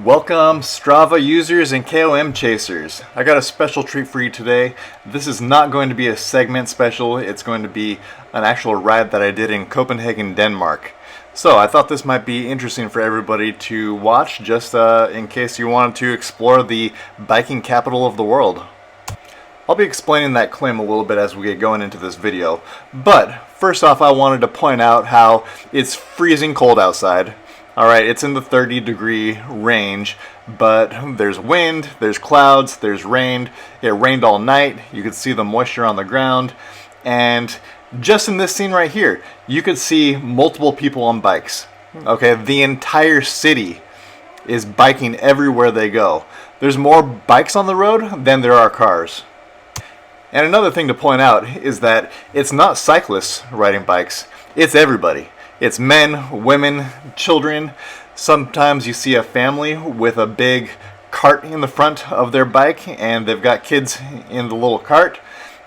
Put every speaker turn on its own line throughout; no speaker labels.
Welcome Strava users and KOM chasers. I got a special treat for you today. This is not going to be a segment special, it's going to be an actual ride that I did in Copenhagen, Denmark. So I thought this might be interesting for everybody to watch, just in case you wanted to explore the biking capital of the world. I'll be explaining that claim a little bit as we get going into this video. But first off, I wanted to point out how it's freezing cold outside. Alright, it's in the 30-degree range, but there's wind, there's clouds, there's rain. It rained all night. You could see the moisture on the ground. And just in this scene right here, you could see multiple people on bikes. Okay, the entire city is biking everywhere they go. There's more bikes on the road than there are cars. And another thing to point out is that it's not cyclists riding bikes, it's everybody. It's men, women, children. Sometimes you see a family with a big cart in the front of their bike and they've got kids in the little cart.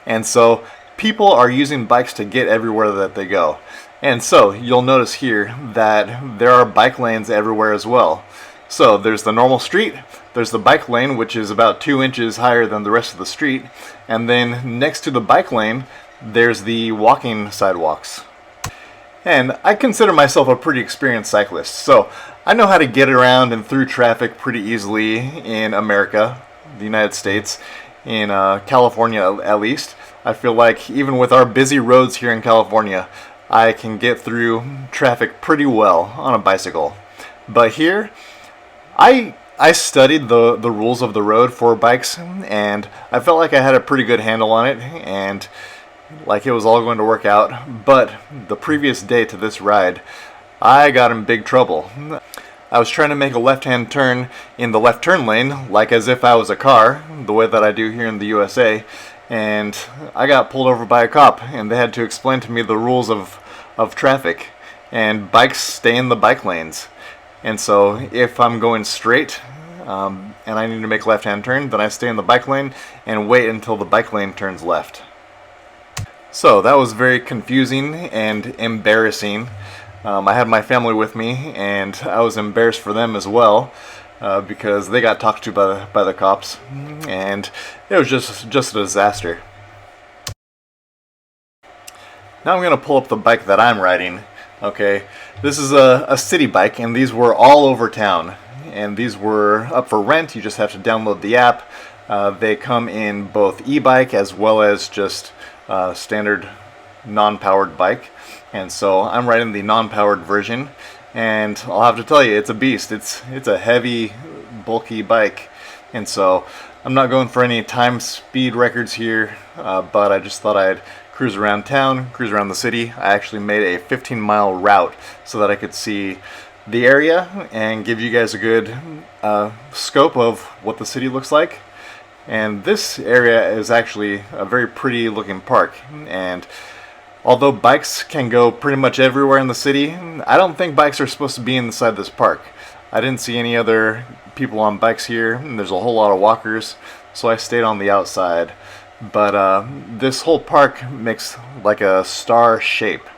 And so people are using bikes to get everywhere that they go. And so you'll notice here that there are bike lanes everywhere as well. So there's the normal street, there's the bike lane, which is about 2 inches higher than the rest of the street. And then next to the bike lane, there's the walking sidewalks. And I consider myself a pretty experienced cyclist, so I know how to get around and through traffic pretty easily in America, the United States, in California at least. I feel like even with our busy roads here in California, I can get through traffic pretty well on a bicycle. But here, I studied the rules of the road for bikes, and I felt like I had a pretty good handle on it, and like it was all going to work out. But the previous day to this ride, I got in big trouble. I was trying to make a left-hand turn in the left turn lane, like as if I was a car, the way that I do here in the USA, and I got pulled over by a cop, and they had to explain to me the rules of traffic, and bikes stay in the bike lanes. And so if I'm going straight and I need to make a left-hand turn, then I stay in the bike lane and wait until the bike lane turns left. So that was very confusing and embarrassing. I had my family with me, and I was embarrassed for them as well because they got talked to by the cops, and it was just a disaster. Now I'm going to pull up the bike that I'm riding. Okay, this is a city bike, and these were all over town, and these were up for rent. You just have to download the app. They come in both e-bike as well as just standard non-powered bike, and so I'm riding the non-powered version, and I'll have to tell you, it's a beast. It's a heavy, bulky bike, and so I'm not going for any time speed records here, but I just thought I'd cruise around town, cruise around the city. I actually made a 15-mile route so that I could see the area and give you guys a good scope of what the city looks like. And this area is actually a very pretty looking park, and although bikes can go pretty much everywhere in the city, I don't think bikes are supposed to be inside this park. I didn't see any other people on bikes here, and there's a whole lot of walkers, so I stayed on the outside. But this whole park makes like a star shape,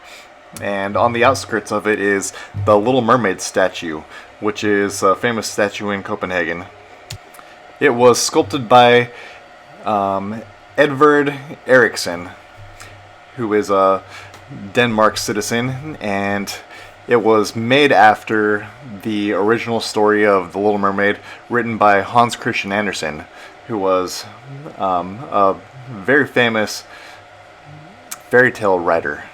and on the outskirts of it is the Little Mermaid statue, which is a famous statue in Copenhagen. It was sculpted by Edvard Eriksson, who is a Denmark citizen, and it was made after the original story of The Little Mermaid, written by Hans Christian Andersen, who was a very famous fairy tale writer.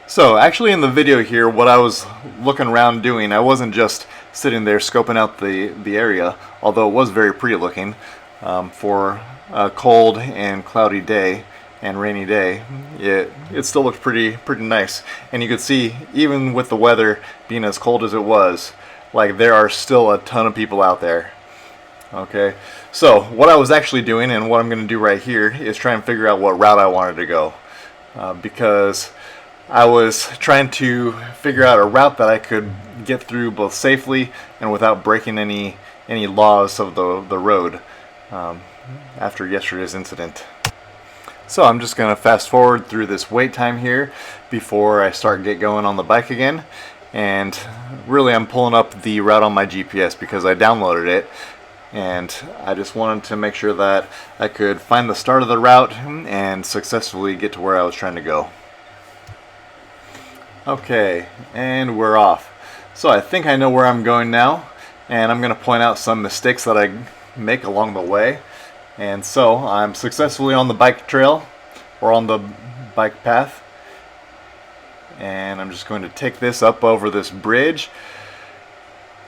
So actually in the video here, what I was looking around doing, I wasn't just sitting there scoping out the area, although it was very pretty looking for a cold and cloudy day and rainy day. It still looked pretty nice, and you could see, even with the weather being as cold as it was, like there are still a ton of people out there. Okay, so what I was actually doing, and what I'm going to do right here, is try and figure out what route I wanted to go, because I was trying to figure out a route that I could get through both safely and without breaking any laws of the road after yesterday's incident. So I'm just going to fast forward through this wait time here before I get going on the bike again, and really I'm pulling up the route on my GPS because I downloaded it, and I just wanted to make sure that I could find the start of the route and successfully get to where I was trying to go. Okay, and we're off. So I think I know where I'm going now, and I'm going to point out some mistakes that I make along the way. And so I'm successfully on the bike trail, or on the bike path, and I'm just going to take this up over this bridge,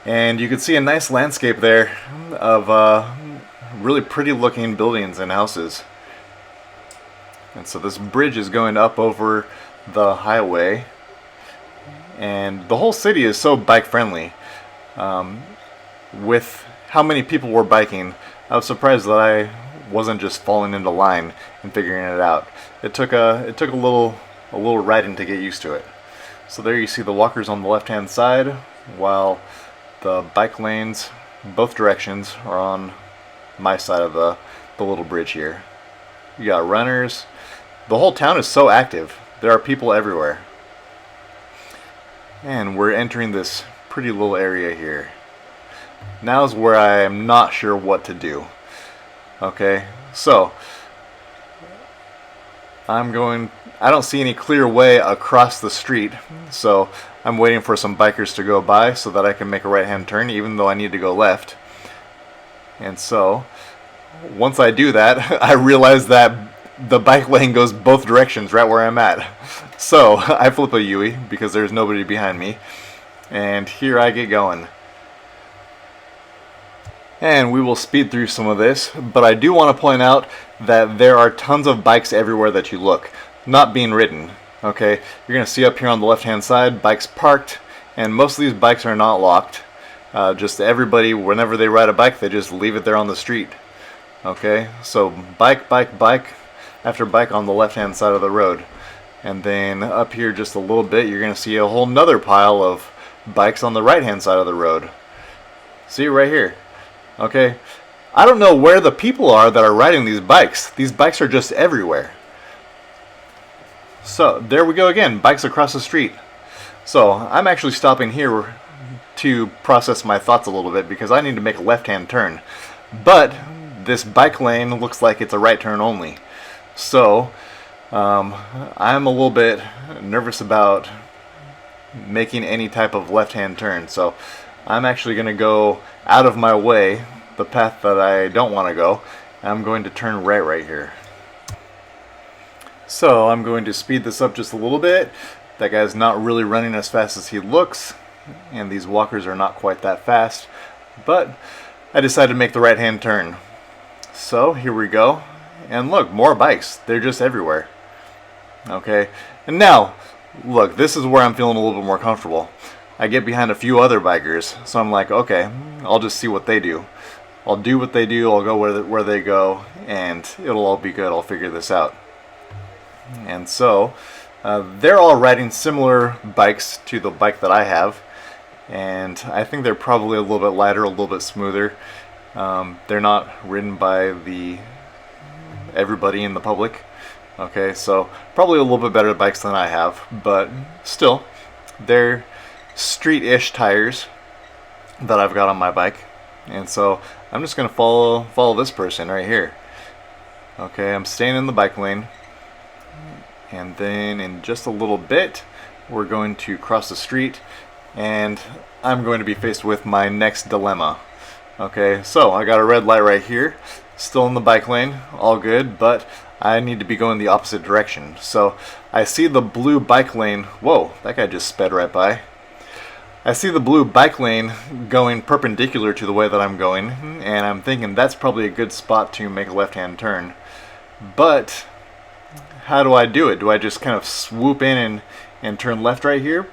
and you can see a nice landscape there of really pretty looking buildings and houses. And so this bridge is going up over the highway, and the whole city is so bike friendly. With how many people were biking, I was surprised that I wasn't just falling into line and figuring it out. It took a little riding to get used to it. So there you see the walkers on the left hand side, while the bike lanes, both directions, are on my side of the little bridge here. You got runners. The whole town is so active. There are people everywhere. And we're entering this pretty little area here. Now's where I am not sure what to do. Okay, so I don't see any clear way across the street, so I'm waiting for some bikers to go by so that I can make a right-hand turn, even though I need to go left. And so once I do that, I realize that the bike lane goes both directions right where I'm at. So I flip a U-ey because there's nobody behind me, and here I get going. And we will speed through some of this, but I do want to point out that there are tons of bikes everywhere that you look, not being ridden. Okay, you're going to see up here on the left hand side bikes parked, and most of these bikes are not locked. Just everybody, whenever they ride a bike, they just leave it there on the street. Okay, so bike after bike on the left hand side of the road. And then up here just a little bit, you're going to see a whole nother pile of bikes on the right hand side of the road. See right here. Okay, I don't know where the people are that are riding these bikes. These bikes are just everywhere. So there we go again, bikes across the street. So I'm actually stopping here to process my thoughts a little bit because I need to make a left-hand turn. But this bike lane looks like it's a right turn only. So I'm a little bit nervous about making any type of left-hand turn. So I'm actually going to go out of my way, the path that I don't want to go. I'm going to turn right here. So I'm going to speed this up just a little bit. That guy's not really running as fast as he looks, and these walkers are not quite that fast, but I decided to make the right hand turn. So here we go, and look, more bikes. They're just everywhere. Okay, and now look, this is where I'm feeling a little bit more comfortable. I get behind a few other bikers, so I'm like, okay, I'll just see what they do. I'll do what they do, I'll go where they go, and it'll all be good. I'll figure this out. And so they're all riding similar bikes to the bike that I have, and I think they're probably a little bit lighter, a little bit smoother. They're not ridden by everybody in the public. Okay, so probably a little bit better bikes than I have, but still, they're street-ish tires that I've got on my bike. And so I'm just going to follow this person right here. Okay, I'm staying in the bike lane, and then in just a little bit we're going to cross the street, and I'm going to be faced with my next dilemma. Okay, so I got a red light right here, still in the bike lane, all good, but I need to be going the opposite direction. So I see the blue bike lane. Whoa, that guy just sped right by. I see the blue bike lane going perpendicular to the way that I'm going, and I'm thinking that's probably a good spot to make a left-hand turn. But how do I do it? Do I just kind of swoop in and turn left right here?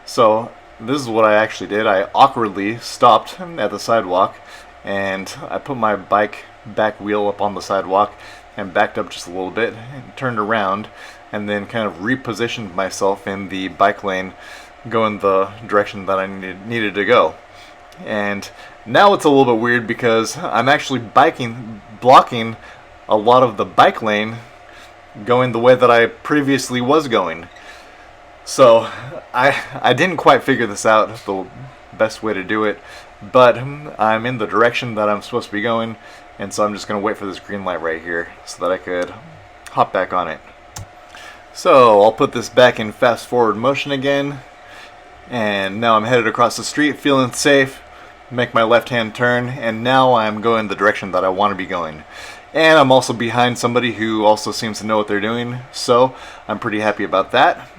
So this is what I actually did. I awkwardly stopped at the sidewalk, and I put my bike back wheel up on the sidewalk and backed up just a little bit and turned around, and then kind of repositioned myself in the bike lane, going the direction that I needed to go. And now it's a little bit weird because I'm actually blocking a lot of the bike lane going the way that I previously was going. So I didn't quite figure this out, the best way to do it, but I'm in the direction that I'm supposed to be going, and so I'm just going to wait for this green light right here so that I could hop back on it. So I'll put this back in fast forward motion again, and now I'm headed across the street feeling safe, make my left hand turn, and now I'm going the direction that I want to be going. And I'm also behind somebody who also seems to know what they're doing, so I'm pretty happy about that.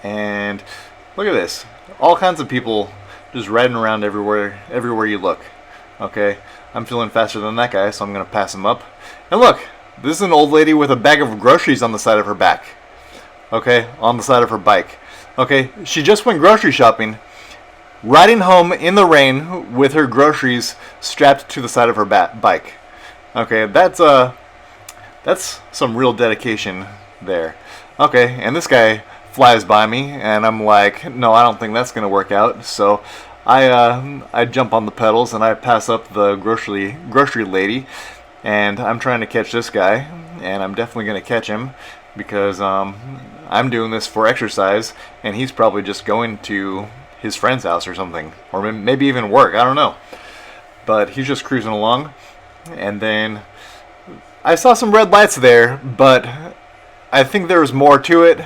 And look at this, all kinds of people just riding around everywhere you look. Okay, I'm feeling faster than that guy, so I'm gonna pass him up. And look, this is an old lady with a bag of groceries on the side of her back. Okay, on the side of her bike. Okay, she just went grocery shopping, riding home in the rain with her groceries strapped to the side of her bike. Okay, that's some real dedication there. Okay, and this guy flies by me, and I'm like, no, I don't think that's gonna work out. So I jump on the pedals and I pass up the grocery lady, and I'm trying to catch this guy, and I'm definitely gonna catch him because I'm doing this for exercise, and he's probably just going to his friend's house or something, or maybe even work. I don't know, but he's just cruising along, and then I saw some red lights there, but I think there was more to it.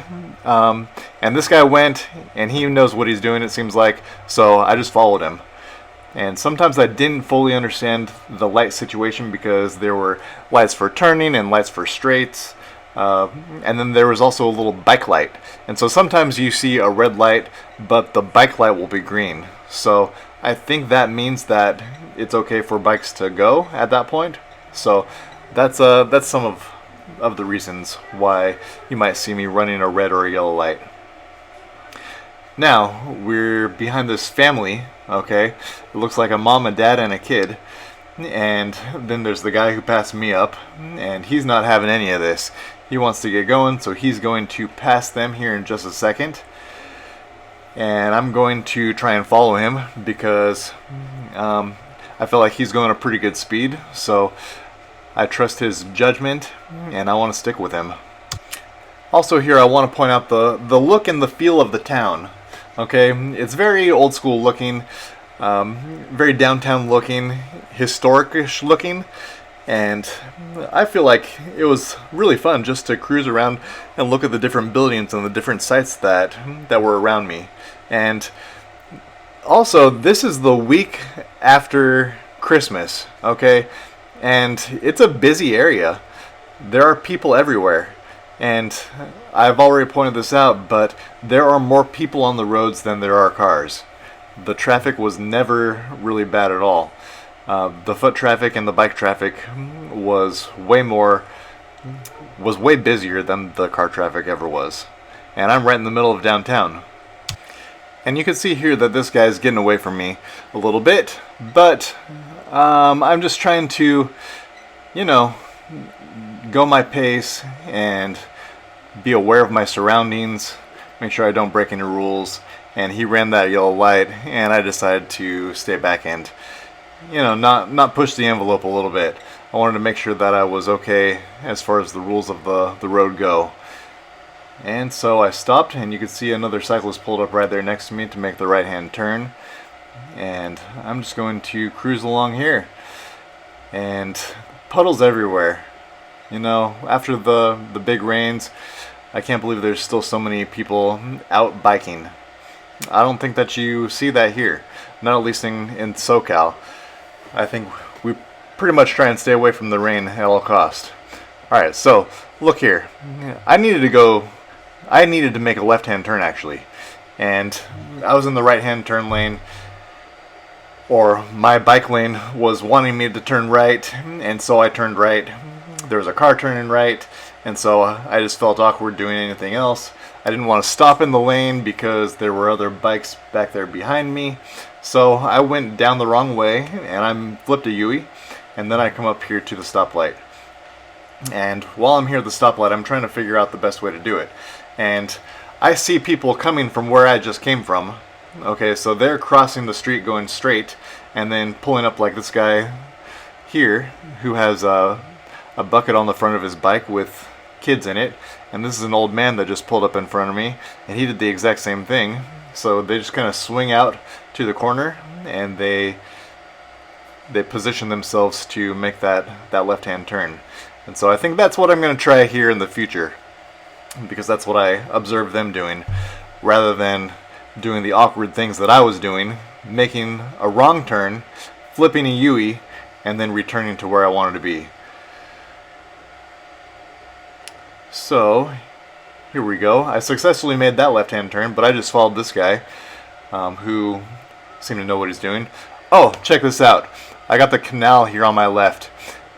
And this guy went, and he knows what he's doing, it seems like, so I just followed him. And sometimes I didn't fully understand the light situation because there were lights for turning and lights for straights. And then there was also a little bike light. And so sometimes you see a red light, but the bike light will be green. So I think that means that it's okay for bikes to go at that point. So that's some of the reasons why you might see me running a red or a yellow light. Now we're behind this family. Okay, it looks like a mom, a dad, and a kid. And then there's the guy who passed me up, and he's not having any of this. He wants to get going, so he's going to pass them here in just a second. And I'm going to try and follow him because I feel like he's going at a pretty good speed. So I trust his judgment, and I want to stick with him. Also here I want to point out the look and the feel of the town. Okay, it's very old school looking, very downtown looking, historic-ish looking, and I feel like it was really fun just to cruise around and look at the different buildings and the different sites that were around me. And also, this is the week after Christmas, okay, and it's a busy area. There are people everywhere. And I've already pointed this out, but there are more people on the roads than there are cars. The traffic was never really bad at all. The foot traffic and the bike traffic was way busier than the car traffic ever was. And I'm right in the middle of downtown. And you can see here that this guy's getting away from me a little bit, but I'm just trying to, go my pace and be aware of my surroundings, make sure I don't break any rules. And he ran that yellow light, and I decided to stay back and, not push the envelope a little bit. I wanted to make sure that I was okay as far as the rules of the road go. And so I stopped, and you can see another cyclist pulled up right there next to me to make the right-hand turn. And I'm just going to cruise along here. And puddles everywhere. After the big rains, I can't believe there's still so many people out biking. I don't think that you see that here, not at least in SoCal. I think we pretty much try and stay away from the rain at all cost. Alright, so look here. I needed to make a left-hand turn actually, and I was in the right-hand turn lane, or my bike lane was wanting me to turn right, and so I turned right. There was a car turning right, and so I just felt awkward doing anything else. I didn't want to stop in the lane because there were other bikes back there behind me. So I went down the wrong way, and I flipped a U-ey, and then I come up here to the stoplight. And while I'm here at the stoplight, I'm trying to figure out the best way to do it. And I see people coming from where I just came from. Okay, so they're crossing the street going straight, and then pulling up like this guy here, who has a bucket on the front of his bike with kids in it, and this is an old man that just pulled up in front of me, and he did the exact same thing. So they just kind of swing out to the corner, and they position themselves to make that left-hand turn. And so I think that's what I'm going to try here in the future, because that's what I observed them doing, rather than doing the awkward things that I was doing, making a wrong turn, flipping a U-ey, and then returning to where I wanted to be. So here we go. I successfully made that left-hand turn, but I just followed this guy who seemed to know what he's doing. Oh, check this out. I got the canal here on my left,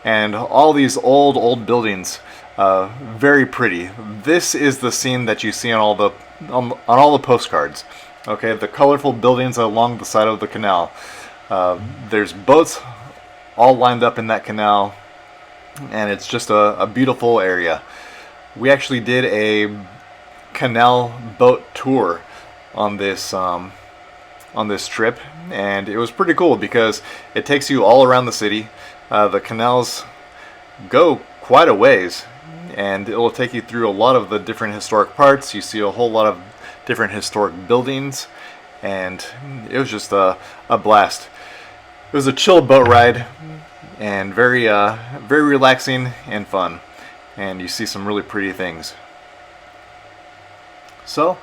and all these old buildings, very pretty. This is the scene that you see on all the postcards. Okay, the colorful buildings along the side of the canal. There's boats all lined up in that canal, and it's just a beautiful area. We actually did a canal boat tour on this trip, and it was pretty cool because it takes you all around the city. The canals go quite a ways, and it will take you through a lot of the different historic parts. You see a whole lot of different historic buildings, and it was just a blast. It was a chill boat ride, and very relaxing and fun, and you see some really pretty things. So,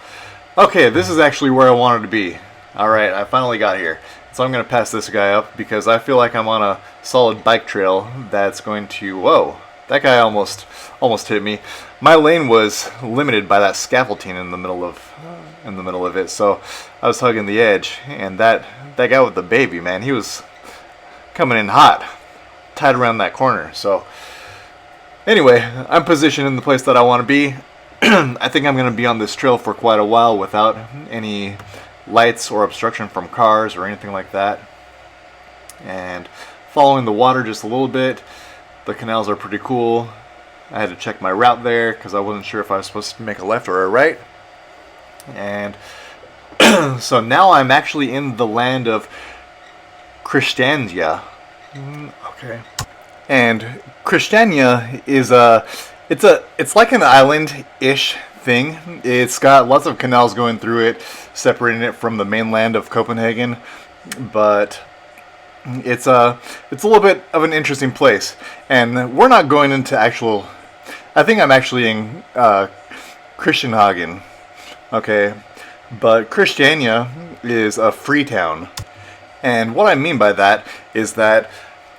okay, this is actually where I wanted to be. Alright, I finally got here. So I'm going to pass this guy up because I feel like I'm on a solid bike trail that's going to... Whoa, that guy almost hit me. My lane was limited by that scaffolding in the middle of it, so I was hugging the edge, and that guy with the baby, man, he was coming in hot, tied around that corner. So anyway, I'm positioned in the place that I want to be. I think I'm going to be on this trail for quite a while without any lights or obstruction from cars or anything like that, and following the water just a little bit. The canals are pretty cool. I had to check my route there because I wasn't sure if I was supposed to make a left or a right. And so now I'm actually in the land of Christiania. Okay. And Christiania is it's like an island-ish thing. It's got lots of canals going through it, separating it from the mainland of Copenhagen, but it's a little bit of an interesting place. And we're not going into actual... I think I'm actually in Copenhagen, okay? But Christiania is a free town. And what I mean by that is that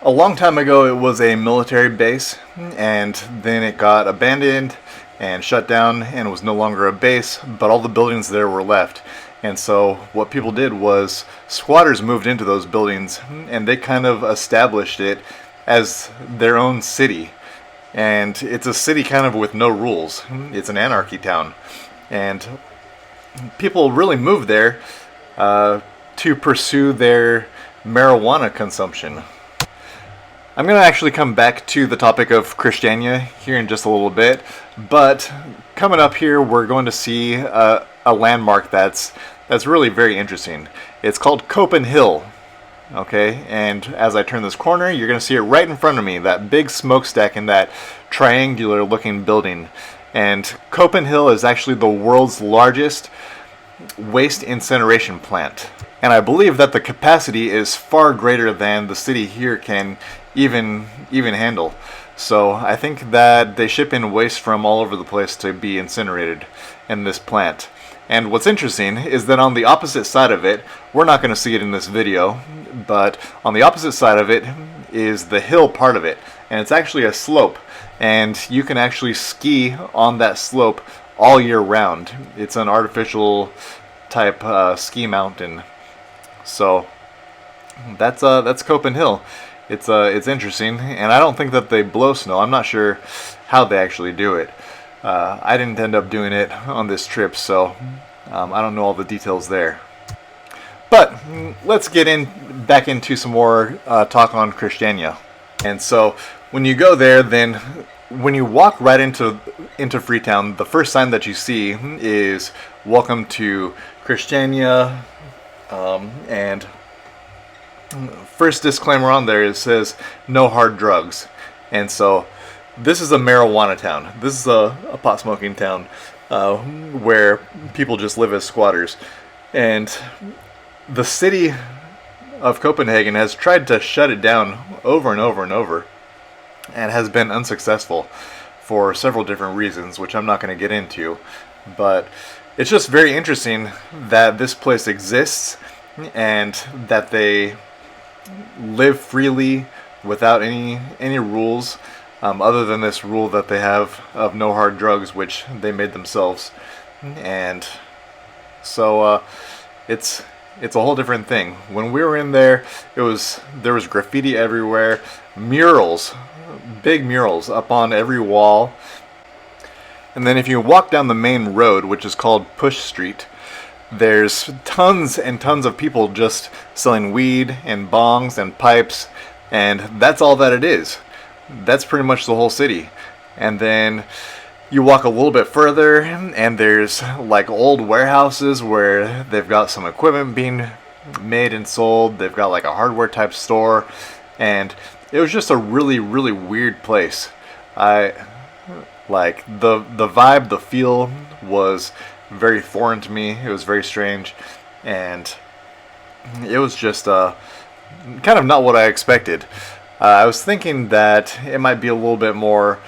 a long time ago it was a military base, and then it got abandoned and shut down and was no longer a base, but all the buildings there were left. And so what people did was squatters moved into those buildings, and they kind of established it as their own city. And it's a city kind of with no rules. It's an anarchy town. And people really moved there to pursue their marijuana consumption. I'm going to actually come back to the topic of Christiania here in just a little bit, but coming up here we're going to see a landmark that's really very interesting. It's called Copenhagen, okay? And as I turn this corner, you're going to see it right in front of me, that big smokestack in that triangular looking building. And Copenhagen is actually the world's largest waste incineration plant. And I believe that the capacity is far greater than the city here can even handle. So I think that they ship in waste from all over the place to be incinerated in this plant. And what's interesting is that on the opposite side of it, we're not going to see it in this video, but on the opposite side of it is the hill part of it. And it's actually a slope, and you can actually ski on that slope all year round. It's an artificial type ski mountain. So that's Copenhagen. It's interesting, and I don't think that they blow snow. I'm not sure how they actually do it. I didn't end up doing it on this trip, so I don't know all the details there. But let's get back into some more talk on Christiania. And so when you go there, then when you walk right into Freetown, the first sign that you see is "Welcome to Christiania," and first disclaimer on there, it says no hard drugs. And so This is a marijuana town. This is a pot smoking town where people just live as squatters. And the city of Copenhagen has tried to shut it down over and over and over, and has been unsuccessful for several different reasons, which I'm not going to get into. But it's just very interesting that this place exists and that they live freely without any rules, other than this rule that they have of no hard drugs, which they made themselves. And so it's a whole different thing. When we were in there, there was graffiti everywhere, murals, big murals up on every wall. And then if you walk down the main road, which is called Push Street, there's tons and tons of people just selling weed and bongs and pipes, and that's all that it is. That's pretty much the whole city. And then you walk a little bit further, and there's like old warehouses where they've got some equipment being made and sold. They've got like a hardware type store, and it was just a really, really weird place. Like the vibe, the feel was very foreign to me. It was very strange, and it was just kind of not what I expected. I was thinking that it might be a little bit more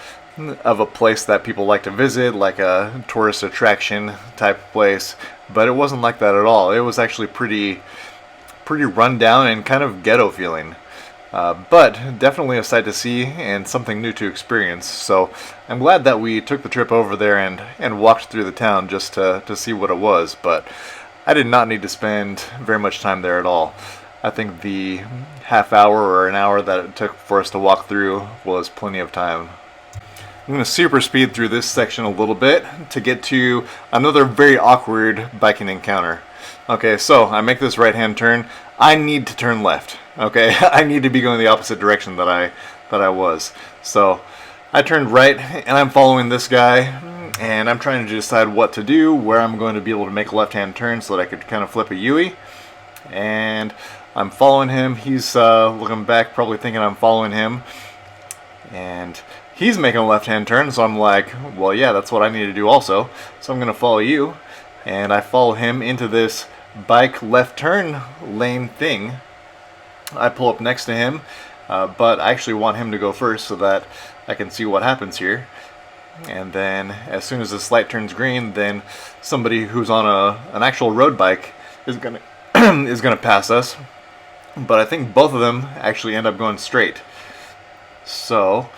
of a place that people like to visit, like a tourist attraction type place, but it wasn't like that at all. It was actually pretty run down and kind of ghetto feeling. But definitely a sight to see and something new to experience. So I'm glad that we took the trip over there and walked through the town just to see what it was. But I did not need to spend very much time there at all. I think the half hour or an hour that it took for us to walk through was plenty of time. I'm going to super speed through this section a little bit to get to another very awkward biking encounter. Okay, so I make this right-hand turn. I need to turn left. Okay, I need to be going the opposite direction that I was. So I turned right, and I'm following this guy, and I'm trying to decide what to do, where I'm going to be able to make a left-hand turn so that I could kind of flip a U-ey. And I'm following him. He's looking back, probably thinking I'm following him. And he's making a left-hand turn, so I'm like, well, yeah, that's what I need to do also. So I'm going to follow you. And I follow him into this bike left turn lane thing. I pull up next to him, but I actually want him to go first so that I can see what happens here. And then as soon as this light turns green, then somebody who's on an actual road bike is gonna pass us. But I think both of them actually end up going straight. So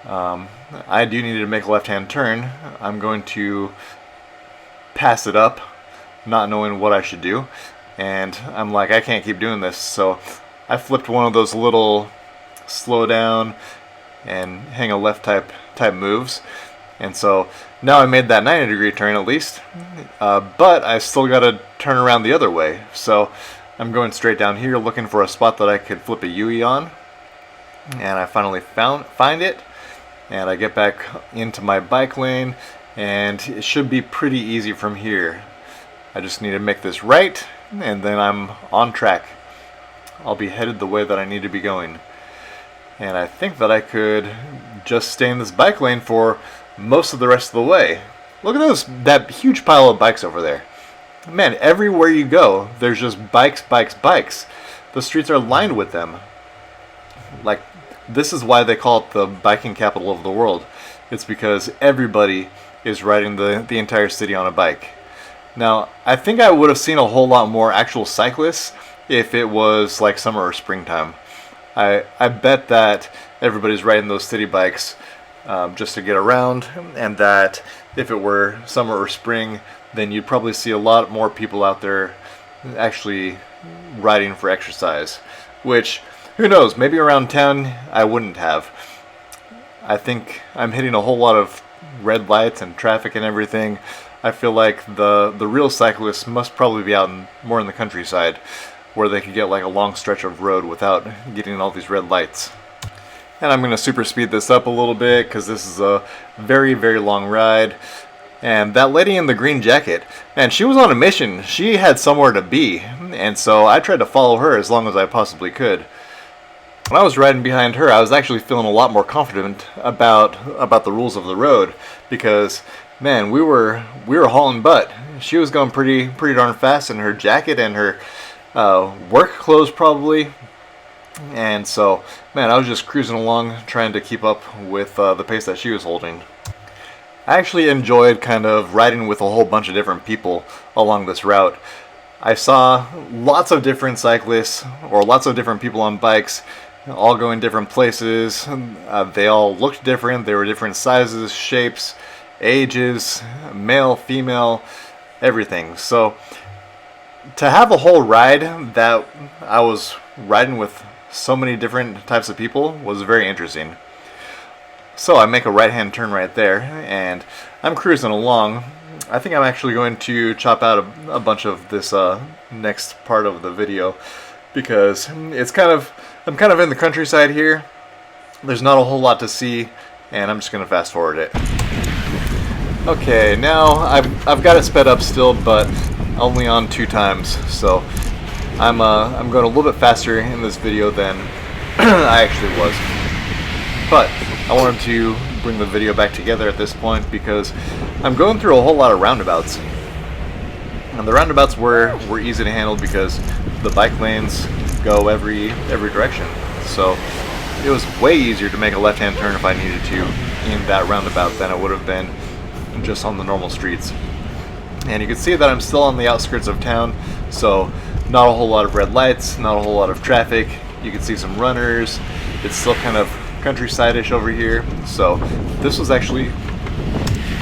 I do need to make a left-hand turn. I'm going to pass it up, not knowing what I should do. And I'm like, I can't keep doing this. So I flipped one of those little slow down and hang a left type moves. And so now I made that 90-degree turn at least. But I still got to turn around the other way. So I'm going straight down here looking for a spot that I could flip a U-ey on. And I finally find it. And I get back into my bike lane. And it should be pretty easy from here. I just need to make this right, and then I'm on track. I'll be headed the way that I need to be going. And I think that I could just stay in this bike lane for most of the rest of the way. Look at that huge pile of bikes over there. Man, everywhere you go, there's just bikes, bikes, bikes. The streets are lined with them. Like, this is why they call it the biking capital of the world. It's because everybody is riding the entire city on a bike. Now, I think I would have seen a whole lot more actual cyclists if it was like summer or springtime. I bet that everybody's riding those city bikes just to get around, and that if it were summer or spring, then you'd probably see a lot more people out there actually riding for exercise. Which, who knows, maybe around town I wouldn't have. I think I'm hitting a whole lot of red lights and traffic and everything. I feel like the real cyclists must probably be out more in the countryside, where they could get like a long stretch of road without getting all these red lights. And I'm going to super speed this up a little bit because this is a very, very long ride. And that lady in the green jacket, man, she was on a mission. She had somewhere to be. And so I tried to follow her as long as I possibly could. when I was riding behind her, I was actually feeling a lot more confident about the rules of the road, because man, we were hauling butt. She was going pretty darn fast in her jacket and her work clothes probably, and so man, I was just cruising along trying to keep up with the pace that she was holding. I actually enjoyed kind of riding with a whole bunch of different people along this route. I saw lots of different cyclists, or lots of different people on bikes, all going different places. They all looked different. They were different sizes, shapes, ages, male, female, everything. So to have a whole ride that I was riding with so many different types of people was very interesting. So I make a right-hand turn right there, and I'm cruising along. I think I'm actually going to chop out a bunch of this next part of the video, because I'm kind of in the countryside here. There's not a whole lot to see, and I'm just going to fast forward it. Okay, now I've got it sped up still, but only on 2 times, so I'm going a little bit faster in this video than I actually was. But I wanted to bring the video back together at this point because I'm going through a whole lot of roundabouts. And the roundabouts were easy to handle because the bike lanes go every direction. So it was way easier to make a left-hand turn if I needed to in that roundabout than it would have been just on the normal streets. And you can see that I'm still on the outskirts of town, so not a whole lot of red lights, not a whole lot of traffic. You can see some runners. It's still kind of countryside-ish over here, so this was actually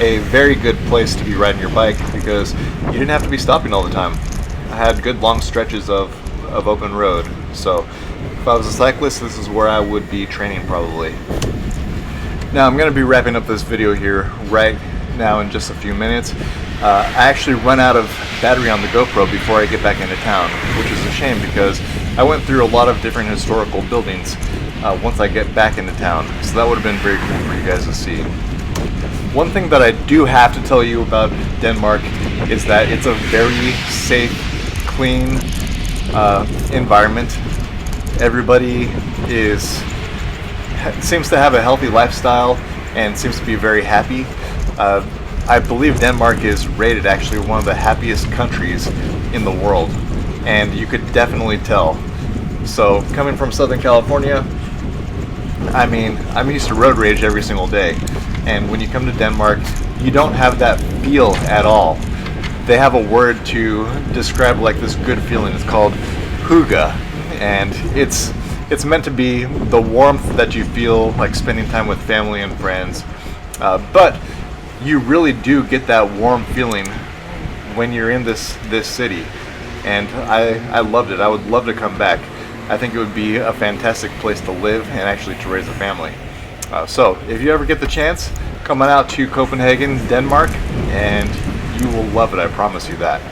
a very good place to be riding your bike because you didn't have to be stopping all the time. I had good long stretches of open road, so if I was a cyclist, this is where I would be training probably. Now I'm going to be wrapping up this video here right now in just a few minutes. I actually run out of battery on the GoPro before I get back into town, which is a shame because I went through a lot of different historical buildings once I get back into town, so that would have been very cool for you guys to see. One thing that I do have to tell you about Denmark is that it's a very safe, clean environment. Everybody seems to have a healthy lifestyle and seems to be very happy. I believe Denmark is rated actually one of the happiest countries in the world, and you could definitely tell. So coming from Southern California, I mean, I'm used to road rage every single day, and when you come to Denmark, you don't have that feel at all. They have a word to describe like this good feeling. It's called hygge, and it's meant to be the warmth that you feel like spending time with family and friends, but you really do get that warm feeling when you're in this city, and I loved it. I would love to come back. I think it would be a fantastic place to live and actually to raise a family. So if you ever get the chance, come on out to Copenhagen, Denmark, and you will love it, I promise you that.